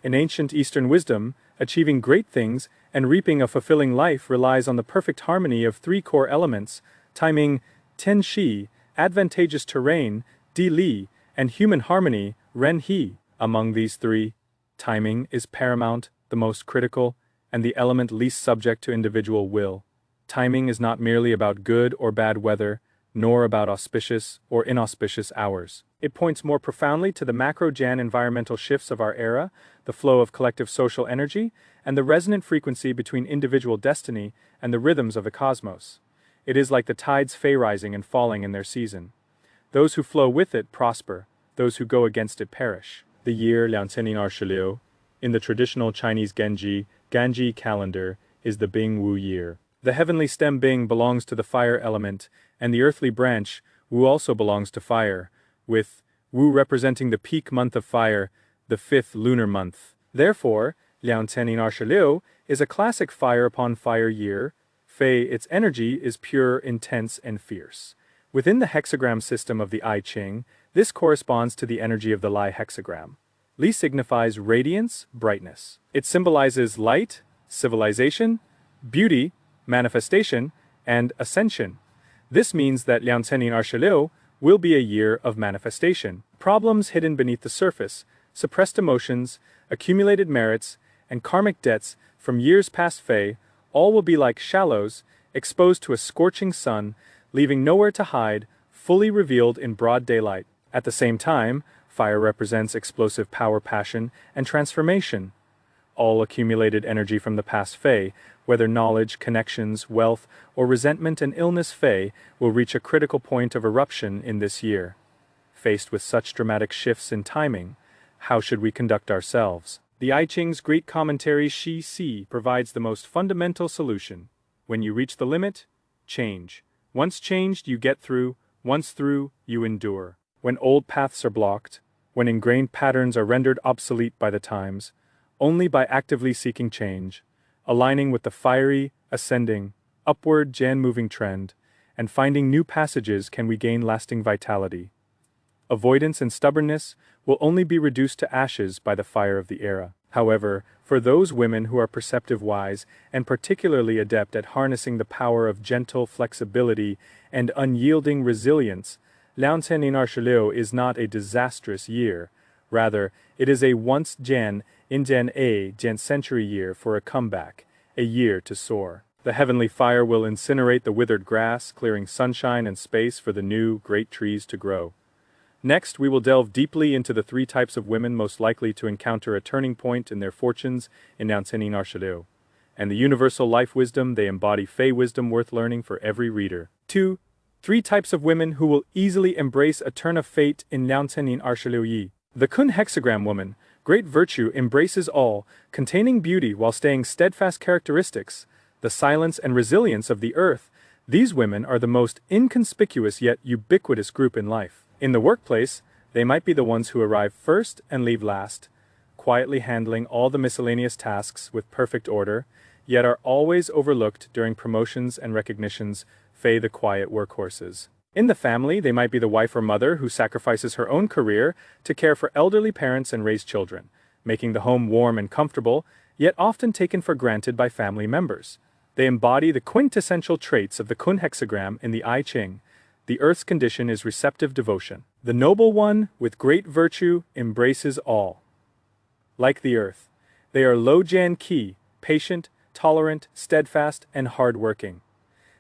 In ancient Eastern wisdom, achieving great things and reaping a fulfilling life relies on the perfect harmony of three core elements: timing, ten shi, advantageous terrain, di li, and human harmony, ren he. Among these three, timing is paramount, the most critical, and the element least subject to individual will. Timing is not merely about good or bad weather, nor about auspicious or inauspicious hours. It points more profoundly to the macro-Jan environmental shifts of our era, the flow of collective social energy, and the resonant frequency between individual destiny and the rhythms of the cosmos. It is like the tides rising and falling in their season. Those who flow with it prosper, those who go against it perish. The year 2026, in the traditional Chinese Ganji calendar, is the Bing Wu year. The heavenly stem Bing belongs to the fire element, and the earthly branch, Wu, also belongs to fire, with Wu representing the peak month of fire, the 5th lunar month. Therefore, 2026 is a classic fire upon fire year. Fei, its energy is pure, intense, and fierce. Within the hexagram system of the I Ching, this corresponds to the energy of the Li Hexagram. Li signifies radiance, brightness. It symbolizes light, civilization, beauty, manifestation, and ascension. This means that 2026 will be a year of manifestation. Problems hidden beneath the surface, suppressed emotions, accumulated merits, and karmic debts from years past Fei, all will be like shallows, exposed to a scorching sun, leaving nowhere to hide, fully revealed in broad daylight. At the same time, fire represents explosive power, passion, and transformation. All accumulated energy from the past Fei, whether knowledge, connections, wealth, or resentment and illness Fei, will reach a critical point of eruption in this year. Faced with such dramatic shifts in timing, how should we conduct ourselves? The I Ching's great commentary Shi Si provides the most fundamental solution. When you reach the limit, change. Once changed, you get through. Once through, you endure. When old paths are blocked, when ingrained patterns are rendered obsolete by the times, only by actively seeking change, aligning with the fiery, ascending, upward Jan-moving trend, and finding new passages can we gain lasting vitality. Avoidance and stubbornness will only be reduced to ashes by the fire of the era. However, for those women who are perceptive wise and particularly adept at harnessing the power of gentle flexibility and unyielding resilience, 2026is not a disastrous year. Rather, it is a once Jan, in Jan century year for a comeback, a year to soar. The heavenly fire will incinerate the withered grass, clearing sunshine and space for the new, great trees to grow. Next, we will delve deeply into the three types of women most likely to encounter a turning point in their fortunes in 2026, and the universal life wisdom they embody, Fei wisdom worth learning for every reader. 2. Three types of women who will easily embrace a turn of fate in 2026. The Kun hexagram woman, great virtue, embraces all, containing beauty while staying steadfast characteristics, the silence and resilience of the earth. These women are the most inconspicuous yet ubiquitous group in life. In the workplace, they might be the ones who arrive first and leave last, quietly handling all the miscellaneous tasks with perfect order, yet are always overlooked during promotions and recognitions, Fei the quiet workhorses. In the family, they might be the wife or mother who sacrifices her own career to care for elderly parents and raise children, making the home warm and comfortable, yet often taken for granted by family members. They embody the quintessential traits of the Kun hexagram in the I Ching. The earth's condition is receptive devotion. The noble one, with great virtue, embraces all. Like the earth, they are Lo Jan Qi, patient, tolerant, steadfast, and hardworking.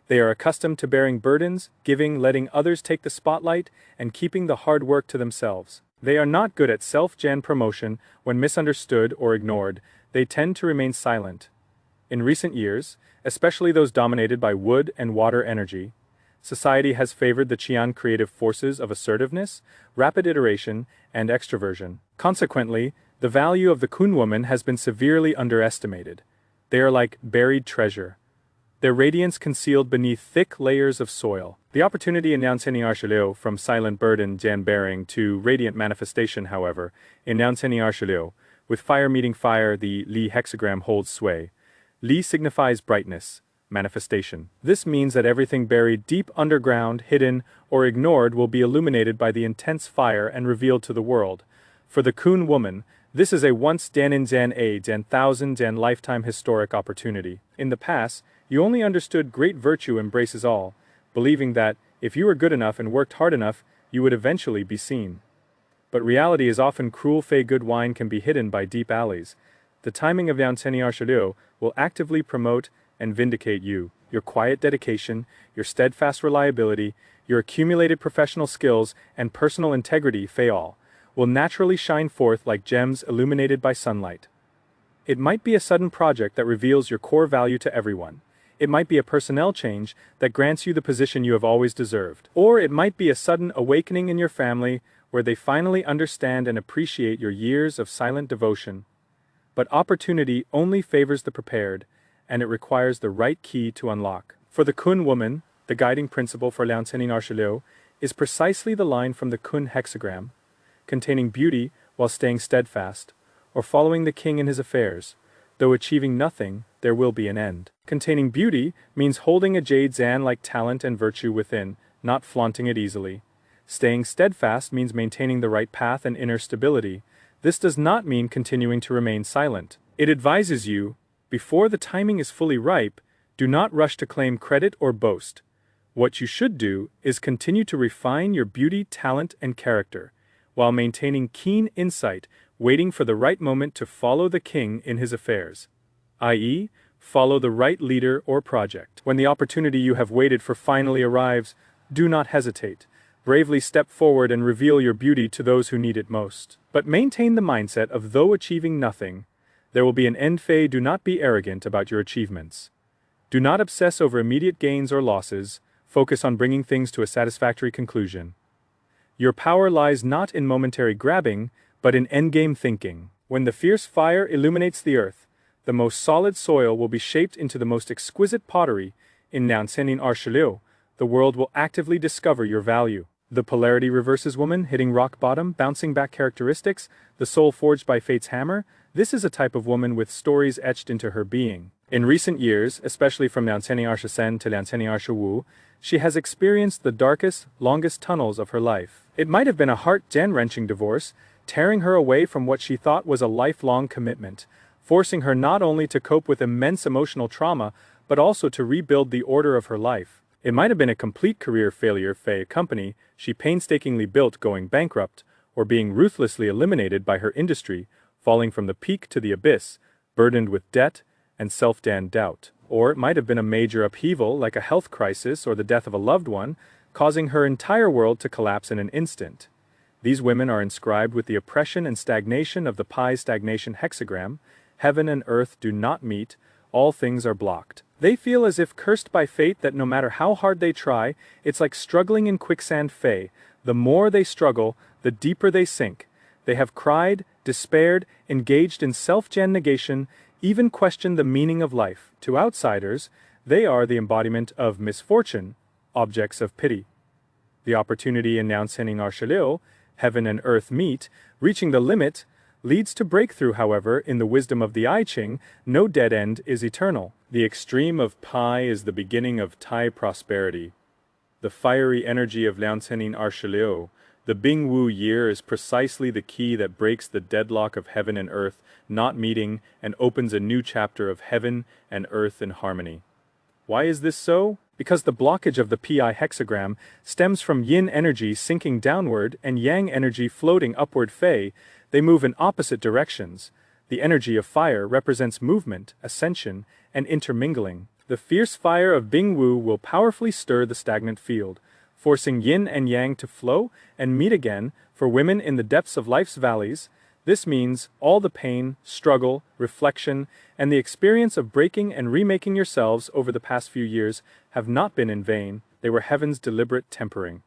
They are accustomed to bearing burdens, giving, letting others take the spotlight, and keeping the hard work to themselves. They are not good at self-Jan promotion. When misunderstood or ignored, they tend to remain silent. In recent years, especially those dominated by wood and water energy, society has favored the Qian creative forces of assertiveness, rapid iteration, and extroversion. Consequently, the value of the Kun woman has been severely underestimated. They are like buried treasure, their radiance concealed beneath thick layers of soil. The opportunity in 2026 from silent burden Jan bearing to radiant manifestation, however, in 2026, with fire meeting fire, the Li Hexagram holds sway. Li signifies brightness, manifestation. This means that everything buried deep underground, hidden, or ignored will be illuminated by the intense fire and revealed to the world. For the Kun woman, This is a once dan in dan a dan thousand dan lifetime historic opportunity. In the past, you only understood great virtue embraces all, believing that, if you were good enough and worked hard enough, you would eventually be seen. But reality is often cruel. Fei good wine can be hidden by deep alleys. The timing of Liancenyi Arshiliu will actively promote and vindicate you. Your quiet dedication, your steadfast reliability, your accumulated professional skills and personal integrity, Fei all, will naturally shine forth like gems illuminated by sunlight. It might be a sudden project that reveals your core value to everyone. It might be a personnel change that grants you the position you have always deserved. Or it might be a sudden awakening in your family where they finally understand and appreciate your years of silent devotion. But opportunity only favors the prepared, and it requires the right key to unlock. For the Kun woman, the guiding principle for Liancenyi Arshiliu is precisely the line from the Kun hexagram, containing beauty while staying steadfast, or following the king in his affairs. Though achieving nothing, there will be an end. Containing beauty means holding a jade zan like talent and virtue within, not flaunting it easily. Staying steadfast means maintaining the right path and inner stability. This does not mean continuing to remain silent. It advises you, before the timing is fully ripe, do not rush to claim credit or boast. What you should do is continue to refine your beauty, talent, and character, while maintaining keen insight, waiting for the right moment to follow the king in his affairs, i.e., follow the right leader or project. When the opportunity you have waited for finally arrives, do not hesitate. Bravely step forward and reveal your beauty to those who need it most. But maintain the mindset of though achieving nothing, there will be an end. Fei, do not be arrogant about your achievements. Do not obsess over immediate gains or losses. Focus on bringing things to a satisfactory conclusion. Your power lies not in momentary grabbing, but in endgame thinking. When the fierce fire illuminates the earth, the most solid soil will be shaped into the most exquisite pottery. In Liancenyi Arshiliu, the world will actively discover your value. The polarity reverses woman, hitting rock bottom, bouncing back characteristics, the soul forged by fate's hammer. This is a type of woman with stories etched into her being. In recent years, especially from Liancenyi Arshisen to Liancenyi Arshiwu, she has experienced the darkest, longest tunnels of her life. It might have been a heart-wrenching divorce, tearing her away from what she thought was a lifelong commitment, forcing her not only to cope with immense emotional trauma, but also to rebuild the order of her life. It might have been a complete career failure. Fei, a company she painstakingly built going bankrupt, or being ruthlessly eliminated by her industry, falling from the peak to the abyss, burdened with debt and self-doubt. Or it might have been a major upheaval like a health crisis or the death of a loved one, causing her entire world to collapse in an instant. These women are inscribed with the oppression and stagnation of the Pi Stagnation hexagram. Heaven and earth do not meet, all things are blocked. They feel as if cursed by fate that no matter how hard they try, it's like struggling in quicksand. Fei, the more they struggle, the deeper they sink. They have cried, despaired, engaged in self-negation, even questioned the meaning of life. To outsiders, they are the embodiment of misfortune, objects of pity. The opportunity in Liancenyi Arshiliu, heaven and earth meet, reaching the limit, leads to breakthrough. However, in the wisdom of the I Ching, no dead end is eternal. The extreme of Pi is the beginning of Tai prosperity. The fiery energy of Liancenyi Arshiliu, the Bingwu year, is precisely the key that breaks the deadlock of heaven and earth not meeting and opens a new chapter of heaven and earth in harmony. Why is this so? Because the blockage of the Pi hexagram stems from yin energy sinking downward and yang energy floating upward. Fei, they move in opposite directions. The energy of fire represents movement, ascension, and intermingling. The fierce fire of Bingwu will powerfully stir the stagnant field, forcing yin and yang to flow and meet again. For women in the depths of life's valleys, this means all the pain, struggle, reflection, and the experience of breaking and remaking yourselves over the past few years have not been in vain. They were heaven's deliberate tempering.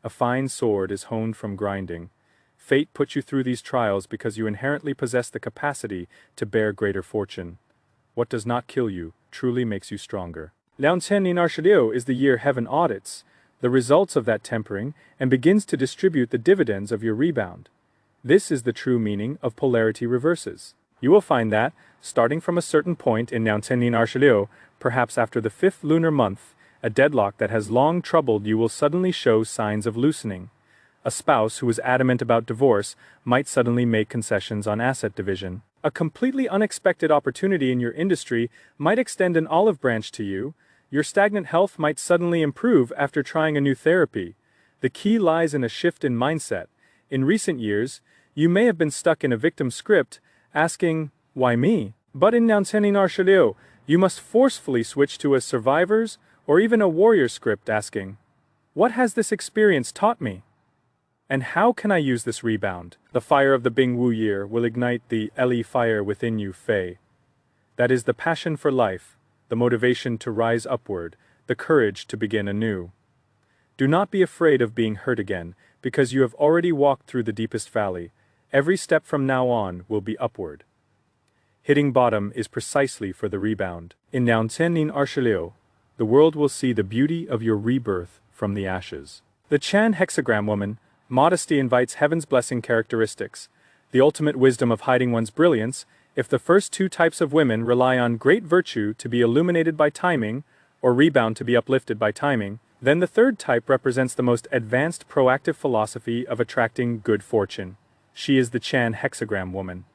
A fine sword is honed from grinding. Fate put you through these trials because you inherently possess the capacity to bear greater fortune. What does not kill you truly makes you stronger. Liancenyi Arshiliu is the year heaven audits the results of that tempering and begins to distribute the dividends of your rebound. This is the true meaning of polarity reverses. You will find that, starting from a certain point in Liancenyi Arshiliu, perhaps after the 5th lunar month, a deadlock that has long troubled you will suddenly show signs of loosening. A spouse who was adamant about divorce might suddenly make concessions on asset division. A completely unexpected opportunity in your industry might extend an olive branch to you. Your stagnant health might suddenly improve after trying a new therapy. The key lies in a shift in mindset. In recent years, you may have been stuck in a victim script, asking, why me? But in Nancenin Arshaliu, you must forcefully switch to a survivor's or even a warrior script, asking, what has this experience taught me? And how can I use this rebound? The fire of the Bing Wu year will ignite the Li fire within you, Fei. That is the passion for life, the motivation to rise upward, the courage to begin anew. Do not be afraid of being hurt again, because you have already walked through the deepest valley. Every step from now on will be upward. Hitting bottom is precisely for the rebound. In Nancenin Arshaliu, the world will see the beauty of your rebirth from the ashes. The Qian hexagram woman, Modesty, invites heaven's blessing characteristics, the ultimate wisdom of hiding one's brilliance. If the first two types of women rely on great virtue to be illuminated by timing, or rebound to be uplifted by timing, then the third type represents the most advanced proactive philosophy of attracting good fortune. She is the Qian hexagram woman.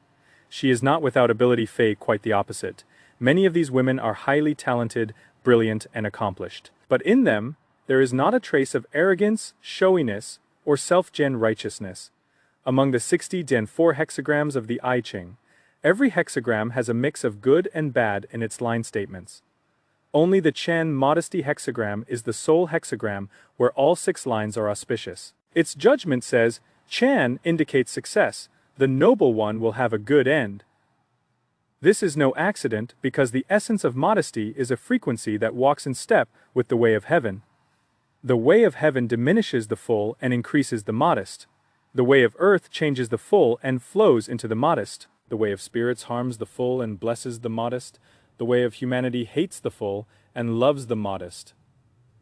She is not without ability, Fei, quite the opposite. Many of these women are highly talented, brilliant, and accomplished. But in them, there is not a trace of arrogance, showiness, or self-gen righteousness. Among the 60 Gen 4 hexagrams of the I Ching, every hexagram has a mix of good and bad in its line statements. Only the Qian Modesty hexagram is the sole hexagram where all 6 lines are auspicious. Its judgment says, Qian indicates success, the noble one will have a good end. This is no accident because the essence of modesty is a frequency that walks in step with the way of heaven. The way of heaven diminishes the full and increases the modest. The way of earth changes the full and flows into the modest. The way of spirits harms the full and blesses the modest. The way of humanity hates the full and loves the modest.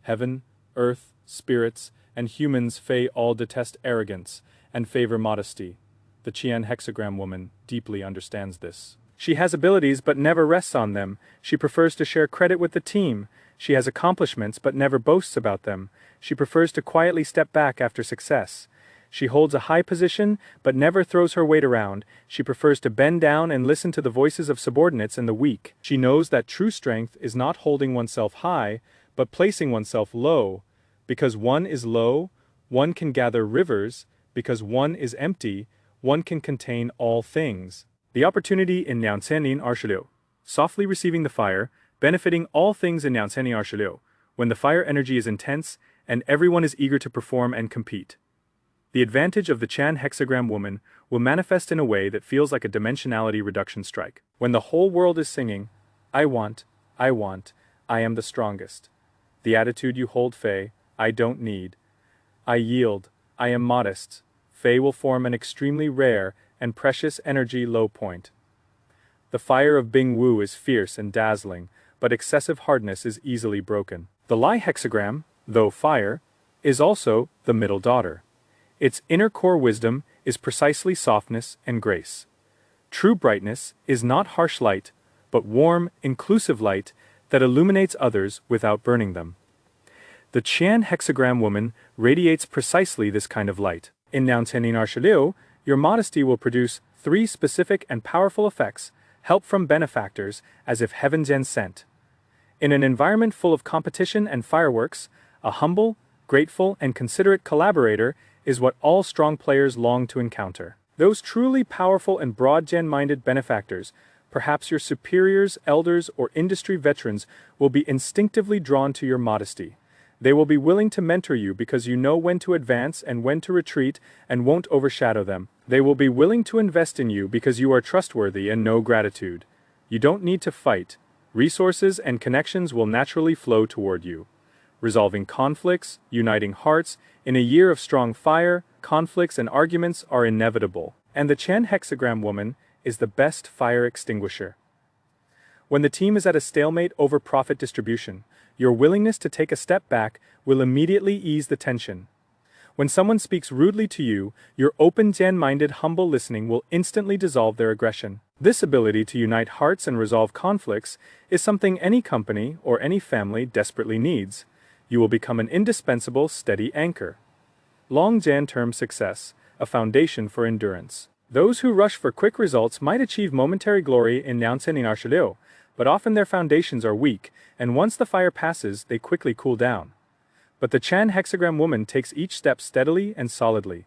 Heaven, earth, spirits, and humans, Fei, all detest arrogance and favor modesty. The Qian hexagram woman deeply understands this. She has abilities but never rests on them. She prefers to share credit with the team. She has accomplishments but never boasts about them. She prefers to quietly step back after success. She holds a high position but never throws her weight around. She prefers to bend down and listen to the voices of subordinates and the weak. She knows that true strength is not holding oneself high, but placing oneself low. Because one is low, one can gather rivers. Because one is empty, one can contain all things. The opportunity in Nancenin Arshaliu. Softly receiving the fire, benefiting all things in Nancenin Arshaliu, when the fire energy is intense and everyone is eager to perform and compete. The advantage of the Qian hexagram woman will manifest in a way that feels like a dimensionality reduction strike. When the whole world is singing, I want, I am the strongest. The attitude you hold, Fei, I don't need. I yield, I am modest. Fei will form an extremely rare and precious energy low point. The fire of Bing Wu is fierce and dazzling, but excessive hardness is easily broken. The Li hexagram, though fire, is also the middle daughter. Its inner core wisdom is precisely softness and grace. True brightness is not harsh light, but warm, inclusive light that illuminates others without burning them. The Qian hexagram woman radiates precisely this kind of light. In Nancenin Arshaliu, your modesty will produce 3 specific and powerful effects: help from benefactors, as if heaven sent. In an environment full of competition and fireworks, a humble, grateful, and considerate collaborator is what all strong players long to encounter. Those truly powerful and broad-minded benefactors, perhaps your superiors, elders, or industry veterans, will be instinctively drawn to your modesty. They will be willing to mentor you because you know when to advance and when to retreat and won't overshadow them. They will be willing to invest in you because you are trustworthy and know gratitude. You don't need to fight. Resources and connections will naturally flow toward you. Resolving conflicts, uniting hearts, in a year of strong fire, conflicts and arguments are inevitable. And the Qian hexagram woman is the best fire extinguisher. When the team is at a stalemate over profit distribution, your willingness to take a step back will immediately ease the tension. When someone speaks rudely to you, your open, minded, humble listening will instantly dissolve their aggression. This ability to unite hearts and resolve conflicts is something any company or any family desperately needs. You will become an indispensable, steady anchor. long-term success, a foundation for endurance. Those who rush for quick results might achieve momentary glory in Liaocening Arshiliu, but often their foundations are weak, and once the fire passes, they quickly cool down. But the Qian hexagram woman takes each step steadily and solidly.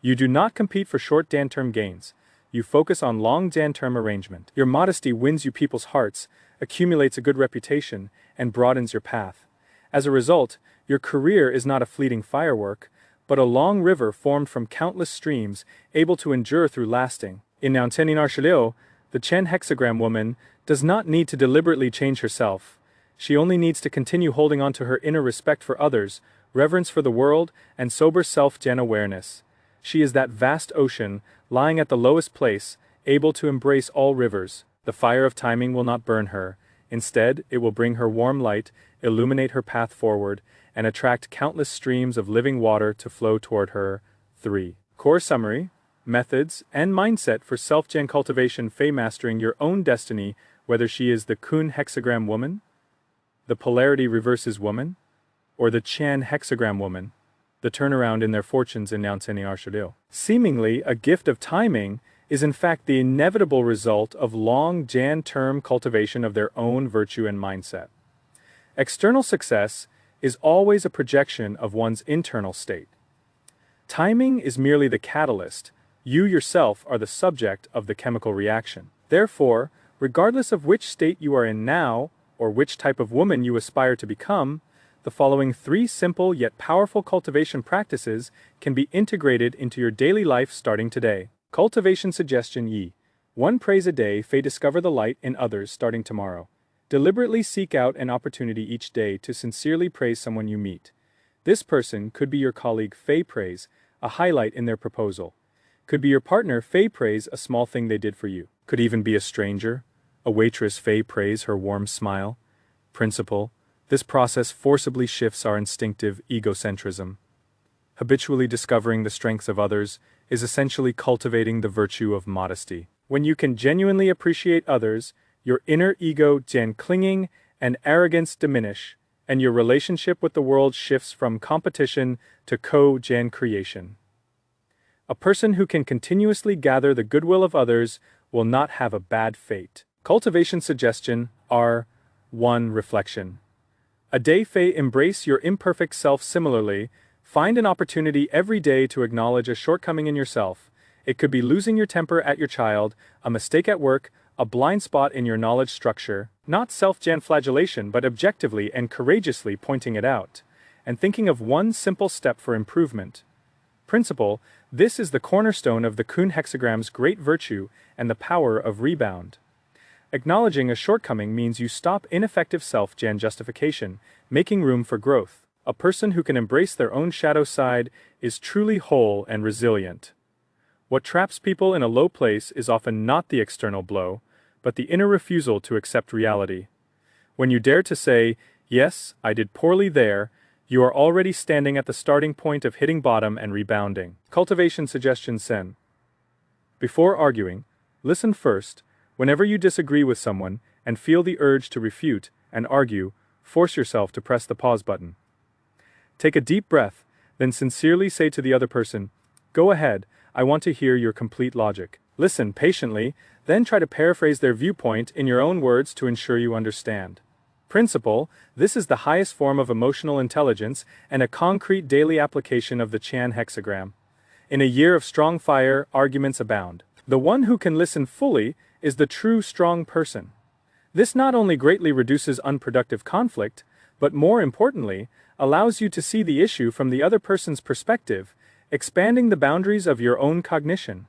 You do not compete for short-term gains. You focus on long-term arrangement. Your modesty wins you people's hearts, accumulates a good reputation, and broadens your path. As a result, your career is not a fleeting firework, but a long river formed from countless streams, able to endure through lasting. In Liaocening Arshiliu, the Qian hexagram woman does not need to deliberately change herself. She only needs to continue holding on to her inner respect for others, reverence for the world, and sober self-awareness. She is that vast ocean, lying at the lowest place, able to embrace all rivers. The fire of timing will not burn her. Instead, it will bring her warm light, illuminate her path forward, and attract countless streams of living water to flow toward her. 3. Core summary, methods, and mindset for self-gen cultivation. Fei mastering your own destiny, whether she is the Kun hexagram woman, the polarity reverses woman, or the Qian hexagram woman, the turnaround in their fortunes in Liaocening Arshiliu. Seemingly a gift of timing is in fact the inevitable result of long-term cultivation of their own virtue and mindset. External success is always a projection of one's internal state. Timing is merely the catalyst. You yourself are the subject of the chemical reaction. Therefore, regardless of which state you are in now, or which type of woman you aspire to become, the following 3 simple yet powerful cultivation practices can be integrated into your daily life starting today. Cultivation suggestion Yi. 1 praise a day. Fei discover the light in others starting tomorrow. Deliberately seek out an opportunity each day to sincerely praise someone you meet. This person could be your colleague. Fei praise, a highlight in their proposal. Could be your partner. Fei praise, a small thing they did for you. Could even be a stranger. A waitress. Fei praise, her warm smile. Principle. This process forcibly shifts our instinctive egocentrism. Habitually discovering the strengths of others is essentially cultivating the virtue of modesty. When you can genuinely appreciate others, your inner ego clinging and arrogance diminish, and your relationship with the world shifts from competition to co-creation. A person who can continuously gather the goodwill of others will not have a bad fate. Cultivation suggestion R. 1. Reflection. A day. Fei embrace your imperfect self. Similarly, find an opportunity every day to acknowledge a shortcoming in yourself. It could be losing your temper at your child, a mistake at work, a blind spot in your knowledge structure, not self-flagellation but objectively and courageously pointing it out, and thinking of one simple step for improvement. Principle, this is the cornerstone of the Kun hexagram's great virtue and the power of rebound. Acknowledging a shortcoming means you stop ineffective self-justification, making room for growth. A person who can embrace their own shadow side is truly whole and resilient. What traps people in a low place is often not the external blow, but the inner refusal to accept reality. When you dare to say, "Yes, I did poorly there," you are already standing at the starting point of hitting bottom and rebounding. Cultivation suggestion Sen. Before arguing, listen first. Whenever you disagree with someone and feel the urge to refute and argue, force yourself to press the pause button. Take a deep breath, then sincerely say to the other person, "Go ahead, I want to hear your complete logic." Listen patiently, then try to paraphrase their viewpoint in your own words to ensure you understand. Principle, this is the highest form of emotional intelligence and a concrete daily application of the Qian hexagram. In a year of strong fire, arguments abound. The one who can listen fully is the true strong person. This not only greatly reduces unproductive conflict, but more importantly, allows you to see the issue from the other person's perspective, expanding the boundaries of your own cognition.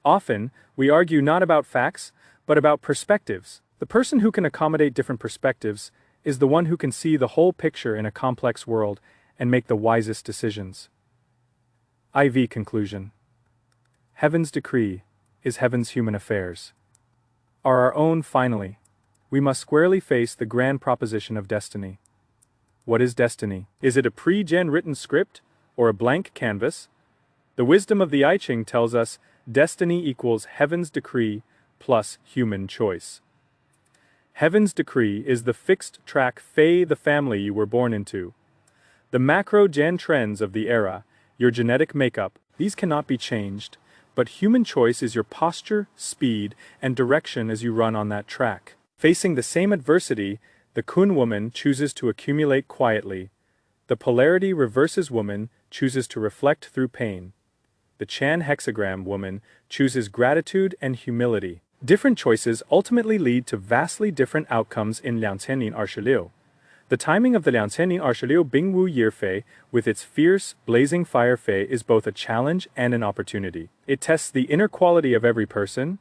Often, we argue not about facts, but about perspectives. The person who can accommodate different perspectives is the one who can see the whole picture in a complex world and make the wisest decisions. IV conclusion. Heaven's decree is heaven's human affairs. Are our own finally. We must squarely face the grand proposition of destiny. What is destiny? Is it a pre-gen written script or a blank canvas? The wisdom of the I Ching tells us destiny equals heaven's decree plus human choice. Heaven's decree is the fixed track Fei, the family you were born into. The macro-gen trends of the era, your genetic makeup, these cannot be changed, but human choice is your posture, speed, and direction as you run on that track. Facing the same adversity, the Kun woman chooses to accumulate quietly. The polarity reverses woman chooses to reflect through pain. The Qian hexagram woman chooses gratitude and humility. Different choices ultimately lead to vastly different outcomes in 2026. The timing of the 2026 Bingwu Year Fei with its fierce, blazing fire Fei is both a challenge and an opportunity. It tests the inner quality of every person.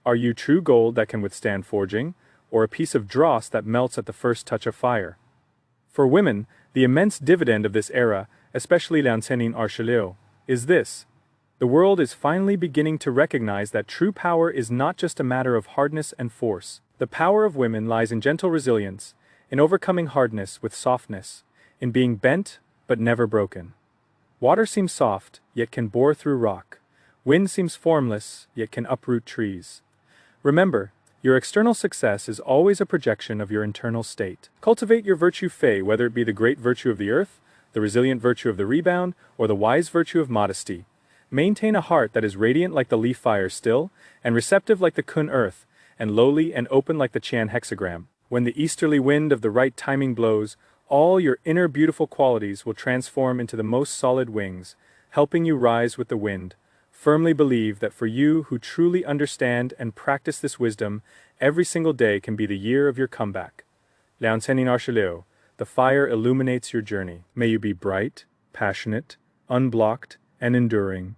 Are you true gold that can withstand forging, or a piece of dross that melts at the first touch of fire? For women, the immense dividend of this era, especially 2026, is this. The world is finally beginning to recognize that true power is not just a matter of hardness and force. The power of women lies in gentle resilience, in overcoming hardness with softness, in being bent but never broken. Water seems soft, yet can bore through rock. Wind seems formless, yet can uproot trees. Remember, your external success is always a projection of your internal state. Cultivate your virtue Fei, whether it be the great virtue of the earth, the resilient virtue of the rebound, or the wise virtue of modesty. Maintain a heart that is radiant like the leaf fire still, and receptive like the Kun earth, and lowly and open like the Qian hexagram. When the easterly wind of the right timing blows, all your inner beautiful qualities will transform into the most solid wings, helping you rise with the wind. Firmly believe that for you who truly understand and practice this wisdom, every single day can be the year of your comeback. 2026, the fire illuminates your journey. May you be bright, passionate, unblocked, and enduring.